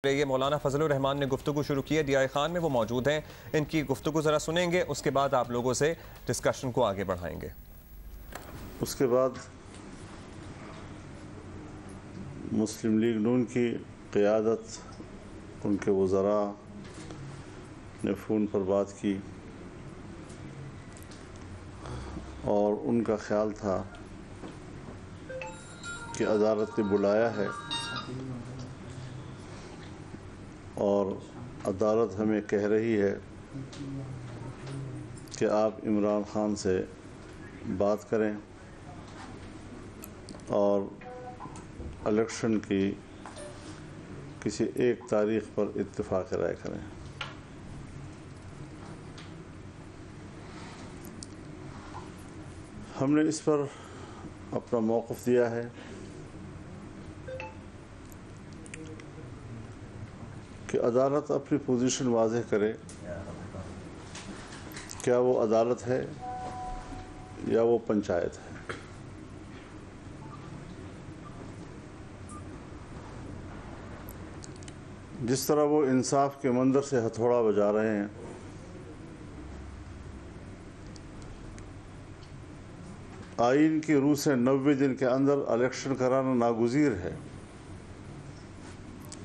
یہ مولانا فضل الرحمان نے گفتگو شروع کی ہے ڈی آئی خان میں، وہ موجود ہیں، ان کی گفتگو ذرا سنیں گے، اس کے بعد آپ لوگوں سے ڈسکشن کو آگے بڑھائیں گے۔ اس کے بعد مسلم لیگ نون کی قیادت، ان کے وزراء نے فون پر بات کی اور ان کا خیال تھا کہ عدالت نے بلایا ہے اور عدالت ہمیں کہہ رہی ہے کہ آپ عمران خان سے بات کریں اور الیکشن کی کسی ایک تاریخ پر اتفاق رائے کریں۔ ہم نے اس پر اپنا موقف دیا ہے کہ عدالت اپنی پوزیشن واضح کرے، کیا وہ عدالت ہے یا وہ پنچایت ہے۔ جس طرح وہ انصاف کے منظر سے ہتھوڑا بجا رہے ہیں، آئین کی روح سے 90 دن کے اندر الیکشن کرانا ناگزیر ہے،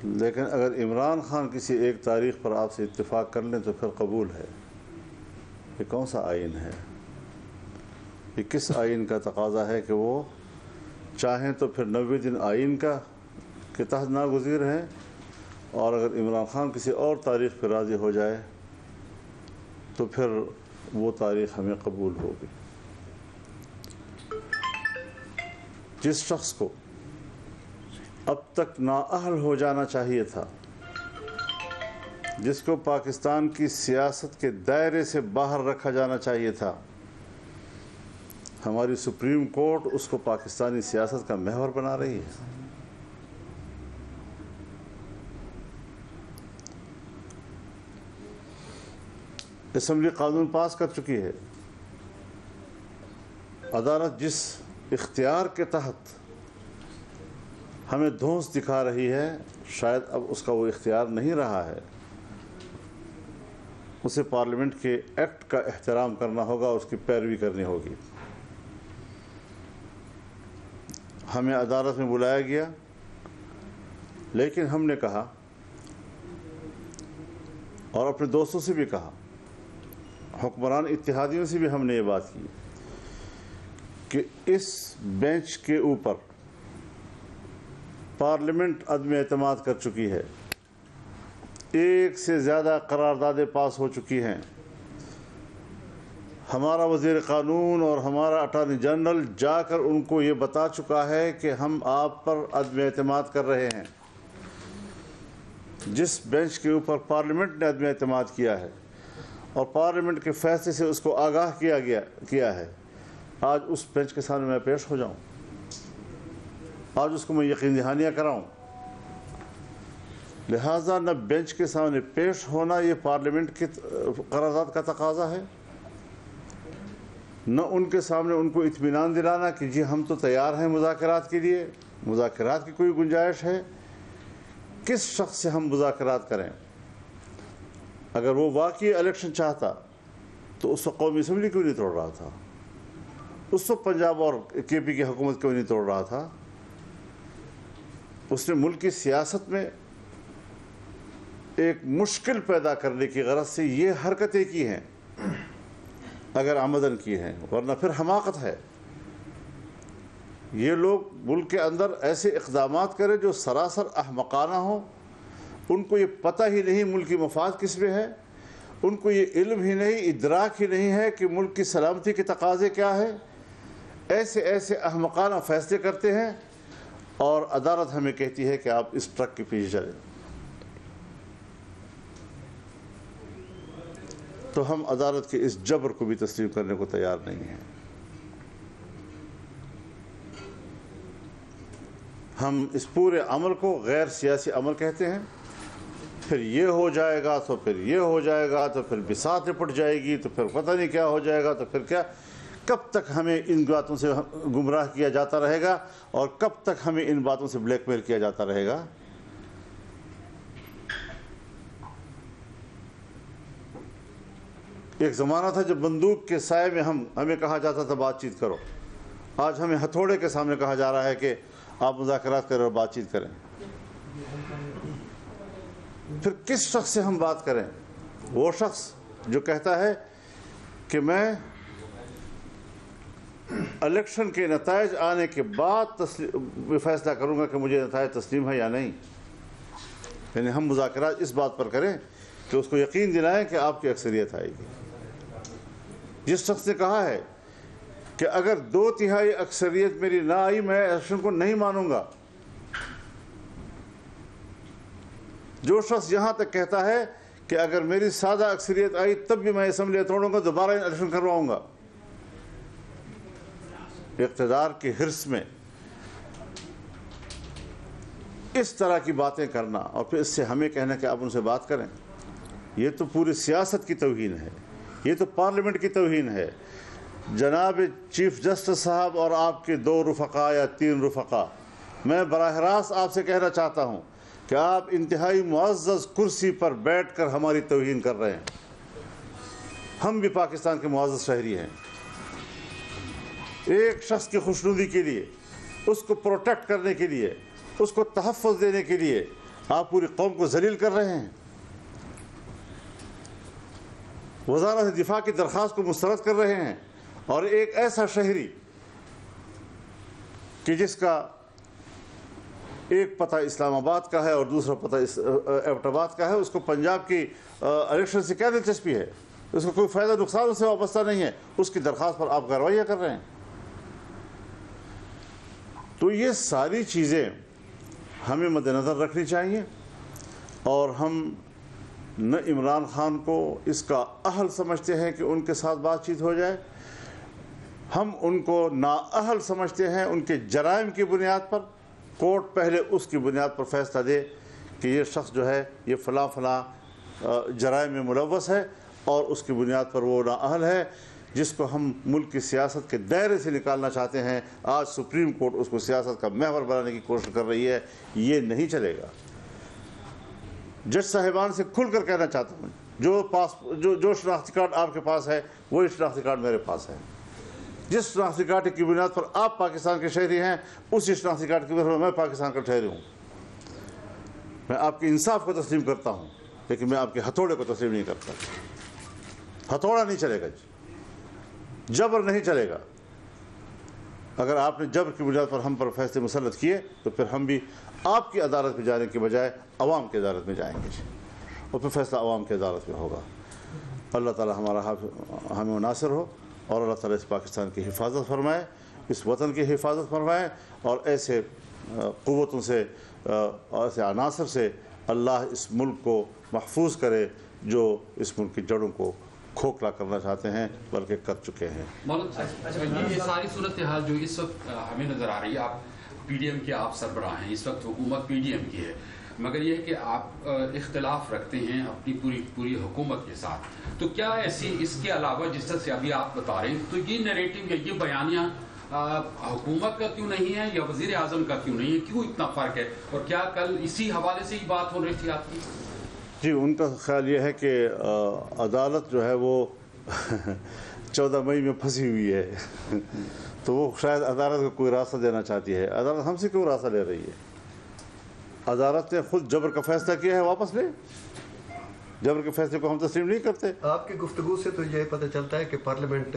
لیکن اگر عمران خان کسی ایک تاریخ پر آپ سے اتفاق کر لیں تو پھر قبول ہے۔ یہ کون سا آئین ہے؟ یہ کس آئین کا تقاضا ہے کہ وہ چاہیں تو پھر 90 دن آئین کے تحت ناگزیر ہیں، اور اگر عمران خان کسی اور تاریخ پر راضی ہو جائے تو پھر وہ تاریخ ہمیں قبول ہوگی۔ جس شخص کو اب تک نااہل ہو جانا چاہیے تھا، جس کو پاکستان کی سیاست کے دائرے سے باہر رکھا جانا چاہیے تھا، ہماری سپریم کورٹ اس کو پاکستانی سیاست کا محور بنا رہی ہے۔ اسمبلی قانون پاس کر چکی ہے، عدالت جس اختیار کے تحت ہمیں دھونس دکھا رہی ہے، شاید اب اس کا وہ اختیار نہیں رہا ہے۔ اسے پارلیمنٹ کے ایکٹ کا احترام کرنا ہوگا، اس کی پیروی کرنی ہوگی۔ ہمیں عدالت میں بلایا گیا، لیکن ہم نے کہا اور اپنے دوستوں سے بھی کہا، حکمران اتحادیوں سے بھی ہم نے یہ بات کی کہ اس بینچ کے اوپر پارلیمنٹ عدم اعتماد کر چکی ہے، ایک سے زیادہ قراردادیں پاس ہو چکی ہیں، ہمارا وزیر قانون اور ہمارا اٹارنی جنرل جا کر ان کو یہ بتا چکا ہے کہ ہم آپ پر عدم اعتماد کر رہے ہیں۔ جس بینچ کے اوپر پارلیمنٹ نے عدم اعتماد کیا ہے اور پارلیمنٹ کے فیصلے سے اس کو آگاہ کیا ہے، آج اس بینچ کے سامنے میں پیش ہو جاؤں، آج اس کو میں یقین دہانیاں کراؤں۔ لہٰذا نہ بینچ کے سامنے پیش ہونا یہ پارلیمنٹ کے قرارداد کا تقاضا ہے، نہ ان کے سامنے ان کو اطمینان دلانا کہ جی ہم تو تیار ہیں مذاکرات کے لیے، مذاکرات کی کوئی گنجائش ہے۔ کس شخص سے ہم مذاکرات کریں؟ اگر وہ واقعی الیکشن چاہتا تو اس وقت قومی اسمبلی کیوں نہیں توڑ رہا تھا؟ اس وقت پنجاب اور کے پی کی حکومت کیوں نہیں توڑ رہا تھا؟ اس نے ملک کی سیاست میں ایک مشکل پیدا کرنے کی غرض سے یہ حرکتیں کی ہیں، اگر آمدن کی ہیں، ورنہ پھر حماقت ہے۔ یہ لوگ ملک کے اندر ایسے اقدامات کریں جو سراسر احمقانہ ہوں، ان کو یہ پتہ ہی نہیں ملک کی مفاد کس میں ہے، ان کو یہ علم ہی نہیں، ادراک ہی نہیں ہے کہ ملک کی سلامتی کے تقاضے کیا ہے۔ ایسے احمقانہ فیصلے کرتے ہیں اور عدالت ہمیں کہتی ہے کہ آپ اس ٹرک کے پیچھے چلیں۔ تو ہم عدالت کے اس جبر کو بھی تسلیم کرنے کو تیار نہیں ہیں۔ ہم اس پورے عمل کو غیر سیاسی عمل کہتے ہیں۔ پھر یہ ہو جائے گا تو پھر یہ ہو جائے گا تو پھر بساط نپٹ جائے گی تو پھر پتہ نہیں کیا ہو جائے گا تو پھر کیا۔ کب تک ہمیں ان باتوں سے گمراہ کیا جاتا رہے گا اور کب تک ہمیں ان باتوں سے بلیک میل کیا جاتا رہے گا؟ ایک زمانہ تھا جب بندوق کے سائے میں ہمیں کہا جاتا تھا بات چیت کرو. آج ہمیں ہتھوڑے کے سامنے کہا جا رہا ہے کہ آپ مذاکرات کریں اور بات چیت کریں. پھر کس شخص سے ہم بات کریں؟ وہ شخص جو کہتا ہے کہ میں الیکشن کے نتائج آنے کے بعد فیصلہ کروں گا کہ مجھے نتائج تسلیم ہے یا نہیں. یعنی ہم مذاکرات اس بات پر کریں کہ اس کو یقین دلائیں کہ آپ کی اکثریت آئے گی. جس شخص نے کہا ہے کہ اگر 2/3 اکثریت میری نہ آئی میں الیکشن کو نہیں مانوں گا. جو شخص یہاں تک کہتا ہے کہ اگر میری سادہ اکثریت آئی تب بھی میں اسمبلی توڑوں گا, دوبارہ الیکشن کرواؤں گا. اقتدار کے حرص میں اس طرح کی باتیں کرنا اور پھر اس سے ہمیں کہنا کہ آپ ان سے بات کریں, یہ تو پوری سیاست کی توہین ہے, یہ تو پارلیمنٹ کی توہین ہے. جناب چیف جسٹس صاحب اور آپ کے 2 رفقا یا 3 رفقا, میں براہ راست آپ سے کہنا چاہتا ہوں کہ آپ انتہائی معزز کرسی پر بیٹھ کر ہماری توہین کر رہے ہیں. ہم بھی پاکستان کے معزز شہری ہیں. ایک شخص کی خوشنودی کے لیے, اس کو پروٹیکٹ کرنے کے لیے, اس کو تحفظ دینے کے لیے آپ پوری قوم کو ذلیل کر رہے ہیں. وزارت دفاع کی درخواست کو مسترد کر رہے ہیں, اور ایک ایسا شہری کہ جس کا ایک پتہ اسلام آباد کا ہے اور دوسرا پتہ ایبٹ آباد کا ہے, اس کو پنجاب کی الیکشن سے کیا دلچسپی ہے؟ اس کو کوئی فائدہ نقصان اس سے وابستہ نہیں ہے. اس کی درخواست پر آپ کارروائیاں کر رہے ہیں. تو یہ ساری چیزیں ہمیں مد نظر رکھنی چاہیے, اور ہم نہ عمران خان کو اس کا اہل سمجھتے ہیں کہ ان کے ساتھ بات چیت ہو جائے, ہم ان کو نااہل سمجھتے ہیں ان کے جرائم کی بنیاد پر. کورٹ پہلے اس کی بنیاد پر فیصلہ دے کہ یہ شخص جو ہے یہ فلاں فلاں جرائم میں ملوث ہے, اور اس کی بنیاد پر وہ نااہل ہے, جس کو ہم ملک کی سیاست کے دائرے سے نکالنا چاہتے ہیں. آج سپریم کورٹ اس کو سیاست کا محور بنانے کی کوشش کر رہی ہے. یہ نہیں چلے گا. جج صاحبان سے کھل کر کہنا چاہتا ہوں, جو شناختی کارڈ آپ کے پاس ہے وہی شناختی کارڈ میرے پاس ہے. جس شناختی کارڈ کی بنیاد پر آپ پاکستان کے شہری ہیں, اسی شناختی کارڈ کی بنیاد پر میں پاکستان کا شہری ہوں. میں آپ کے انصاف کو تسلیم کرتا ہوں, لیکن میں آپ کے ہتھوڑے کو تسلیم نہیں کرتا. ہتھوڑا نہیں چلے گا, جبر نہیں چلے گا. اگر آپ نے جبر کی بنیاد پر ہم پر فیصلے مسلط کیے تو پھر ہم بھی آپ کی عدالت میں جانے کے بجائے عوام کی عدالت میں جائیں گے, اور پھر فیصلہ عوام کی عدالت میں ہوگا. اللہ تعالی ہمارا ہمیں ناصر ہو, اور اللہ تعالی اس پاکستان کی حفاظت فرمائے, اس وطن کی حفاظت فرمائے, اور ایسے قوتوں سے اور ایسے عناصر سے اللہ اس ملک کو محفوظ کرے جو اس ملک کی جڑوں کو کھوکھلا کرنا چاہتے ہیں بلکہ کر چکے ہیں. یہ ساری صورتحال جو اس وقت ہمیں نظر آ رہی ہے, آپ پی ڈی ایم کے آپ سربراہ ہیں, اس وقت حکومت پی ڈی ایم کی ہے, مگر یہ ہے کہ آپ اختلاف رکھتے ہیں اپنی پوری حکومت کے ساتھ. تو کیا ایسی اس کے علاوہ جس طرح سے ابھی آپ بتا رہے ہیں, تو یہ نیریٹو یا یہ بیانیہ حکومت کا کیوں نہیں ہے یا وزیر اعظم کا کیوں نہیں ہے؟ کیوں اتنا فرق ہے؟ اور کیا کل اسی حوالے سے ہی بات ہو رہی تھی آپ کی؟ جی, ان کا خیال یہ ہے کہ عدالت جو ہے وہ 14 مئی میں پھنسی ہوئی ہے, تو وہ شاید عدالت کو کوئی راستہ دینا چاہتی ہے. عدالت ہم سے کیوں راستہ لے رہی ہے؟ عدالت نے خود جبر کا فیصلہ کیا ہے, واپس لے. جبر کے فیصلے کو ہم تسلیم نہیں کرتے. آپ کی گفتگو سے تو یہ پتہ چلتا ہے کہ پارلیمنٹ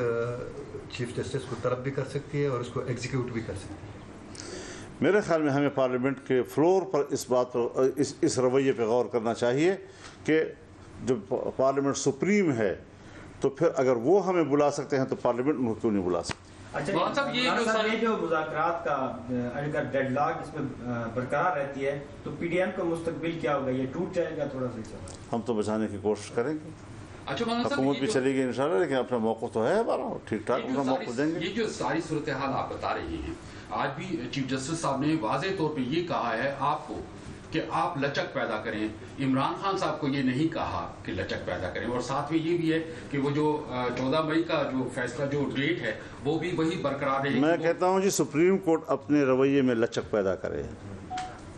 چیف جسٹس کو طلب بھی کر سکتی ہے اور اس کو ایگزیکیوٹ بھی کر سکتی ہے. میرے خیال میں ہمیں پارلیمنٹ کے فلور پر اس بات پر اس رویے پہ غور کرنا چاہیے کہ جب پارلیمنٹ سپریم ہے تو پھر اگر وہ ہمیں بلا سکتے ہیں تو پارلیمنٹ ان کو کیوں نہیں بلا سکتے؟ اچھا, یہ جو مذاکرات کا اگر ڈیڈ لاک اس میں برقرار رہتی ہے تو پی ڈی ایم کا مستقبل کیا ہوگا؟ یہ ٹوٹ جائے گا؟ تھوڑا سا ہم تو بچانے کی کوشش کریں گے. حکومت بھی چلے گی انشاءاللہ, لیکن اپنا موقف تو ہے ہمارا, ٹھیک ٹھاک اپنا موقف دیں گے. یہ جو ساری صورتحال آپ بتا رہے ہیں, آج بھی چیف جسٹس صاحب نے واضح طور پہ یہ کہا ہے آپ کو کہ آپ لچک پیدا کریں. عمران خان صاحب کو یہ نہیں کہا کہ لچک پیدا کریں, اور ساتھ میں یہ بھی ہے کہ وہ جو 14 مئی کا جو فیصلہ جو ڈیٹ ہے وہ بھی وہی برقرار رہے. میں کہتا ہوں جی, سپریم کورٹ اپنے رویے میں لچک پیدا کرے,